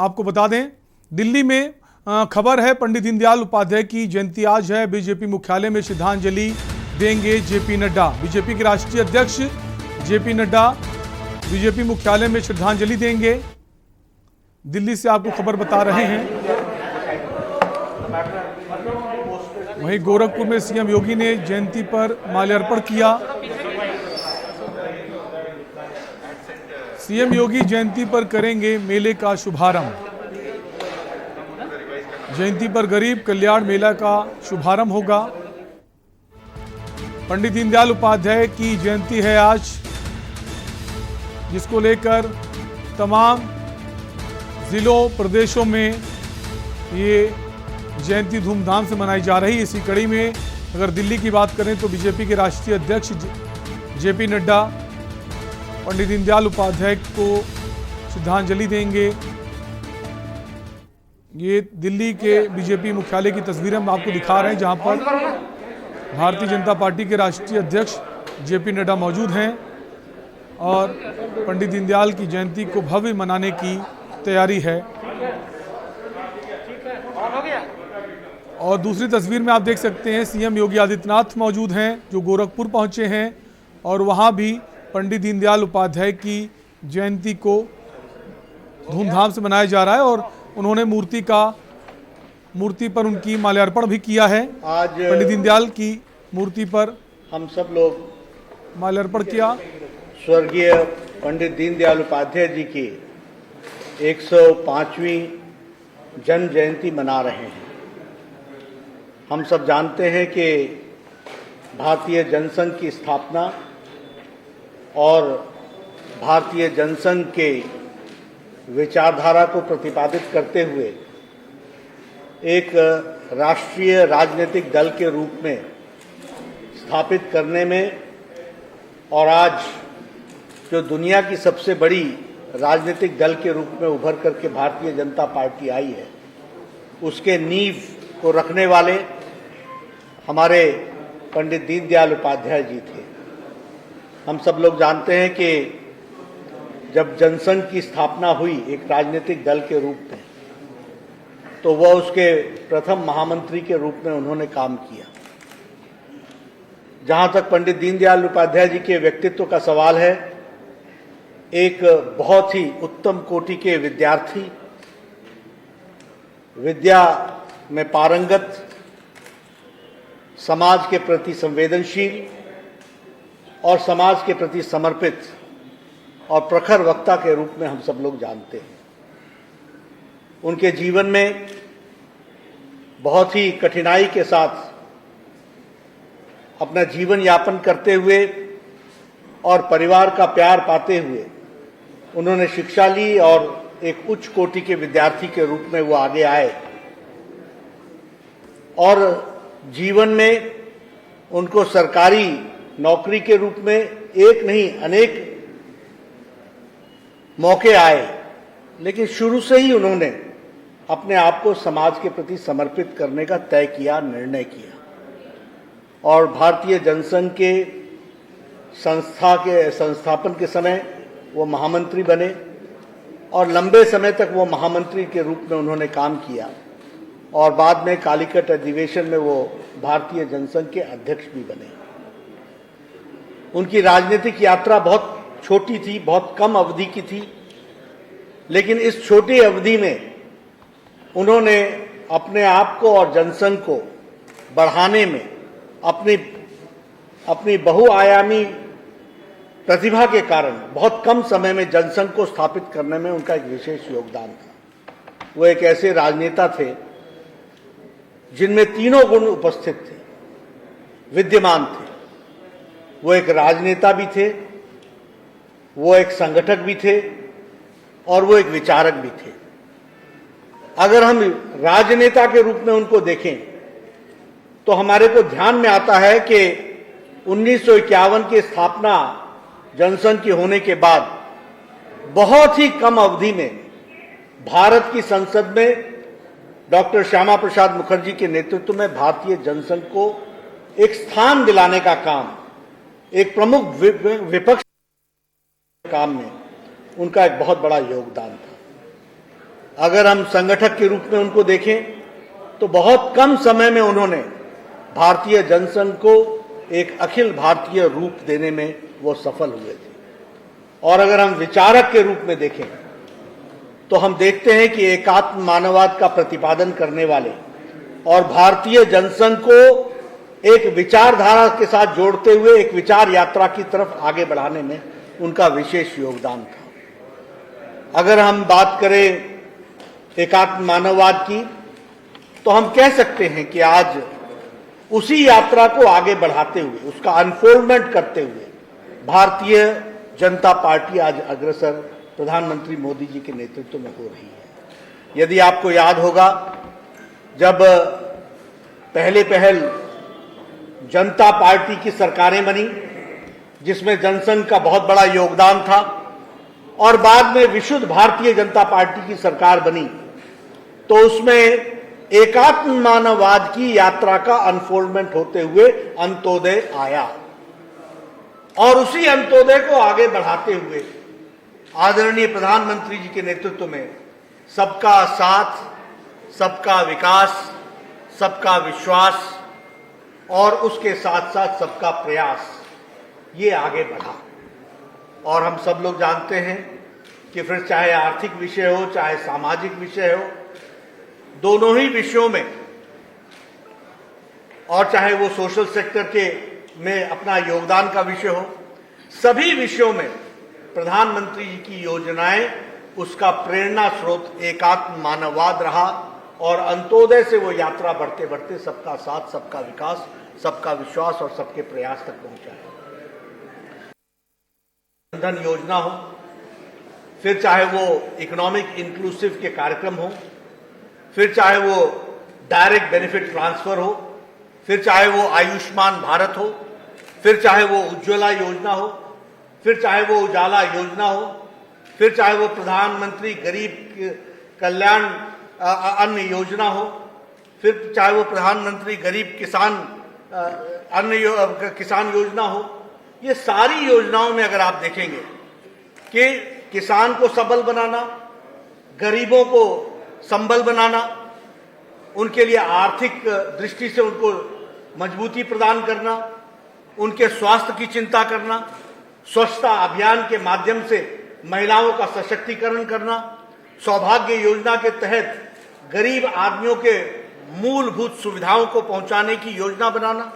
आपको बता दें, दिल्ली में खबर है पंडित दीनदयाल उपाध्याय की जयंती आज है। बीजेपी मुख्यालय में श्रद्धांजलि देंगे जेपी नड्डा। बीजेपी के राष्ट्रीय अध्यक्ष जेपी नड्डा बीजेपी मुख्यालय में श्रद्धांजलि देंगे। दिल्ली से आपको खबर बता रहे हैं। वहीं गोरखपुर में सीएम योगी ने जयंती पर माल्यार्पण किया। सीएम योगी जयंती पर करेंगे मेले का शुभारंभ। जयंती पर गरीब कल्याण मेला का शुभारंभ होगा। पंडित दीनदयाल उपाध्याय की जयंती है आज, जिसको लेकर तमाम जिलों प्रदेशों में ये जयंती धूमधाम से मनाई जा रही है। इसी कड़ी में अगर दिल्ली की बात करें तो बीजेपी के राष्ट्रीय अध्यक्ष जेपी नड्डा पंडित दीनदयाल उपाध्याय को श्रद्धांजलि देंगे। ये दिल्ली के बीजेपी मुख्यालय की तस्वीरें हम आपको दिखा रहे हैं, जहां पर भारतीय जनता पार्टी के राष्ट्रीय अध्यक्ष जेपी नड्डा मौजूद हैं और पंडित दीनदयाल की जयंती को भव्य मनाने की तैयारी है। और दूसरी तस्वीर में आप देख सकते हैं सीएम योगी आदित्यनाथ मौजूद हैं, जो गोरखपुर पहुंचे हैं और वहां भी पंडित दीनदयाल उपाध्याय की जयंती को धूमधाम से मनाया जा रहा है और उन्होंने मूर्ति पर उनकी माल्यार्पण भी किया है। आज पंडित दीनदयाल की मूर्ति पर हम सब लोग माल्यार्पण किया। स्वर्गीय पंडित दीनदयाल उपाध्याय जी की 105वीं जन्म जयंती मना रहे हैं। हम सब जानते हैं कि भारतीय जनसंघ की स्थापना और भारतीय जनसंघ के विचारधारा को प्रतिपादित करते हुए एक राष्ट्रीय राजनीतिक दल के रूप में स्थापित करने में और आज जो दुनिया की सबसे बड़ी राजनीतिक दल के रूप में उभर करके भारतीय जनता पार्टी आई है, उसके नींव को रखने वाले हमारे पंडित दीनदयाल उपाध्याय जी थे। हम सब लोग जानते हैं कि जब जनसंघ की स्थापना हुई एक राजनीतिक दल के रूप में, तो वह उसके प्रथम महामंत्री के रूप में उन्होंने काम किया। जहां तक पंडित दीनदयाल उपाध्याय जी के व्यक्तित्व का सवाल है, एक बहुत ही उत्तम कोटि के विद्यार्थी, विद्या में पारंगत, समाज के प्रति संवेदनशील और समाज के प्रति समर्पित और प्रखर वक्ता के रूप में हम सब लोग जानते हैं। उनके जीवन में बहुत ही कठिनाई के साथ अपना जीवन यापन करते हुए और परिवार का प्यार पाते हुए उन्होंने शिक्षा ली और एक उच्च कोटि के विद्यार्थी के रूप में वो आगे आए और जीवन में उनको सरकारी नौकरी के रूप में एक नहीं अनेक मौके आए, लेकिन शुरू से ही उन्होंने अपने आप को समाज के प्रति समर्पित करने का तय किया, निर्णय किया और भारतीय जनसंघ के संस्थापन के समय वो महामंत्री बने और लंबे समय तक वो महामंत्री के रूप में उन्होंने काम किया और बाद में कालीकट अधिवेशन में वो भारतीय जनसंघ के अध्यक्ष भी बने। उनकी राजनीतिक यात्रा बहुत छोटी थी, बहुत कम अवधि की थी, लेकिन इस छोटी अवधि में उन्होंने अपने आप को और जनसंघ को बढ़ाने में अपनी बहुआयामी प्रतिभा के कारण बहुत कम समय में जनसंघ को स्थापित करने में उनका एक विशेष योगदान था। वो एक ऐसे राजनेता थे जिनमें तीनों गुण उपस्थित थे, विद्यमान थे। वो एक राजनेता भी थे, वो एक संगठक भी थे और वो एक विचारक भी थे। अगर हम राजनेता के रूप में उनको देखें तो हमारे को ध्यान में आता है कि 1951 की स्थापना जनसंघ की होने के बाद बहुत ही कम अवधि में भारत की संसद में डॉक्टर श्यामा प्रसाद मुखर्जी के नेतृत्व में भारतीय जनसंघ को एक स्थान दिलाने का काम, एक प्रमुख विपक्ष काम में उनका एक बहुत बड़ा योगदान था। अगर हम संगठक के रूप में उनको देखें तो बहुत कम समय में उन्होंने भारतीय जनसंघ को एक अखिल भारतीय रूप देने में वो सफल हुए थे। और अगर हम विचारक के रूप में देखें तो हम देखते हैं कि एकात्म मानववाद का प्रतिपादन करने वाले और भारतीय जनसंघ को एक विचारधारा के साथ जोड़ते हुए एक विचार यात्रा की तरफ आगे बढ़ाने में उनका विशेष योगदान था। अगर हम बात करें एकात्म मानववाद की तो हम कह सकते हैं कि आज उसी यात्रा को आगे बढ़ाते हुए उसका अनफोल्डमेंट करते हुए भारतीय जनता पार्टी आज अग्रसर प्रधानमंत्री मोदी जी के नेतृत्व में हो रही है। यदि आपको याद होगा, जब पहल जनता पार्टी की सरकारें बनी जिसमें जनसंघ का बहुत बड़ा योगदान था और बाद में विशुद्ध भारतीय जनता पार्टी की सरकार बनी, तो उसमें एकात्म मानववाद की यात्रा का अनफोल्डमेंट होते हुए अंत्योदय आया और उसी अंत्योदय को आगे बढ़ाते हुए आदरणीय प्रधानमंत्री जी के नेतृत्व में सबका साथ, सबका विकास, सबका विश्वास और उसके साथ साथ सबका प्रयास ये आगे बढ़ा। और हम सब लोग जानते हैं कि फिर चाहे आर्थिक विषय हो चाहे सामाजिक विषय हो, दोनों ही विषयों में, और चाहे वो सोशल सेक्टर के में अपना योगदान का विषय हो, सभी विषयों में प्रधानमंत्री जी की योजनाएं उसका प्रेरणा स्रोत एकात्म मानववाद रहा और अंत्योदय से वो यात्रा बढ़ते बढ़ते सबका साथ, सबका विकास, सबका विश्वास और सबके प्रयास तक पहुंचा है। धन योजना हो, फिर चाहे वो इकोनॉमिक इंक्लूसिव के कार्यक्रम हो, फिर चाहे वो डायरेक्ट बेनिफिट ट्रांसफर हो, फिर चाहे वो आयुष्मान भारत हो, फिर चाहे वो उज्ज्वला योजना हो, फिर चाहे वो उजाला योजना हो, फिर चाहे वो प्रधानमंत्री गरीब कल्याण अन्न योजना हो, फिर चाहे वो प्रधानमंत्री गरीब किसान योजना हो, ये सारी योजनाओं में अगर आप देखेंगे कि किसान को सबल बनाना, गरीबों को संबल बनाना, उनके लिए आर्थिक दृष्टि से उनको मजबूती प्रदान करना, उनके स्वास्थ्य की चिंता करना, स्वच्छता अभियान के माध्यम से महिलाओं का सशक्तिकरण करना, सौभाग्य योजना के तहत गरीब आदमियों के मूलभूत सुविधाओं को पहुंचाने की योजना बनाना,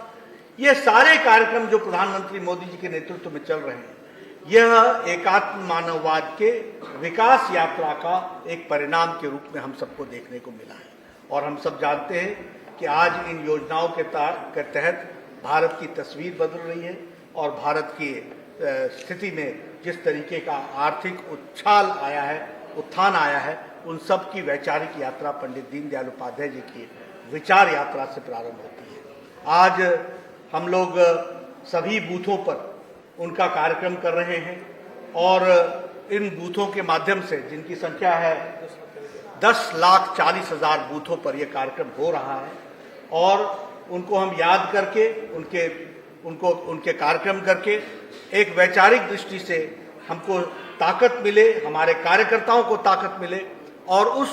ये सारे कार्यक्रम जो प्रधानमंत्री मोदी जी के नेतृत्व में चल रहे हैं, यह एकात्म मानववाद के विकास यात्रा का एक परिणाम के रूप में हम सबको देखने को मिला है। और हम सब जानते हैं कि आज इन योजनाओं के तहत भारत की तस्वीर बदल रही है और भारत की स्थिति में जिस तरीके का आर्थिक उत्थान आया है, उन सब की वैचारिक यात्रा पंडित दीनदयाल उपाध्याय जी की विचार यात्रा से प्रारंभ होती है। आज हम लोग सभी बूथों पर उनका कार्यक्रम कर रहे हैं और इन बूथों के माध्यम से, जिनकी संख्या है 10,40,000 बूथों पर यह कार्यक्रम हो रहा है, और उनको हम याद करके उनके कार्यक्रम करके एक वैचारिक दृष्टि से हमको ताकत मिले, हमारे कार्यकर्ताओं को ताकत मिले और उस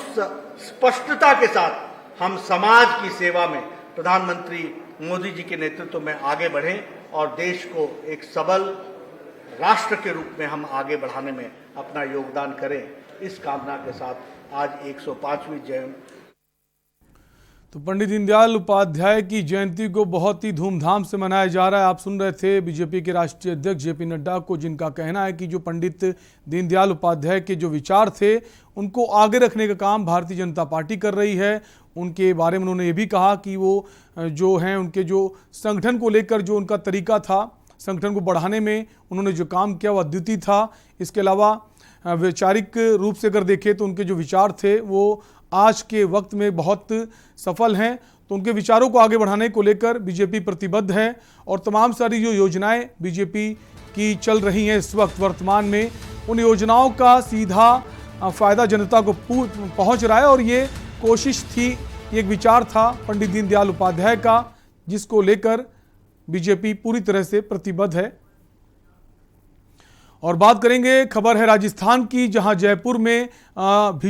स्पष्टता के साथ हम समाज की सेवा में प्रधानमंत्री मोदी जी के नेतृत्व में आगे बढ़ें और देश को एक सबल राष्ट्र के रूप में हम आगे बढ़ाने में अपना योगदान करें। इस कामना के साथ आज 105वीं जयंती। तो पंडित दीनदयाल उपाध्याय की जयंती को बहुत ही धूमधाम से मनाया जा रहा है। आप सुन रहे थे बीजेपी के राष्ट्रीय अध्यक्ष जेपी नड्डा को, जिनका कहना है कि जो पंडित दीनदयाल उपाध्याय के जो विचार थे उनको आगे रखने का काम भारतीय जनता पार्टी कर रही है। उनके बारे में उन्होंने ये भी कहा कि वो जो हैं उनके जो संगठन को लेकर जो उनका तरीका था, संगठन को बढ़ाने में उन्होंने जो काम किया वो अद्वितीय था। इसके अलावा वैचारिक रूप से अगर देखें तो उनके जो विचार थे वो आज के वक्त में बहुत सफल हैं। तो उनके विचारों को आगे बढ़ाने को लेकर बीजेपी प्रतिबद्ध है और तमाम सारी जो योजनाएं बीजेपी की चल रही हैं इस वक्त वर्तमान में, उन योजनाओं का सीधा फ़ायदा जनता को पहुंच रहा है। और ये कोशिश थी, एक विचार था पंडित दीनदयाल उपाध्याय का, जिसको लेकर बीजेपी पूरी तरह से प्रतिबद्ध है। और बात करेंगे, खबर है राजस्थान की, जहां जयपुर में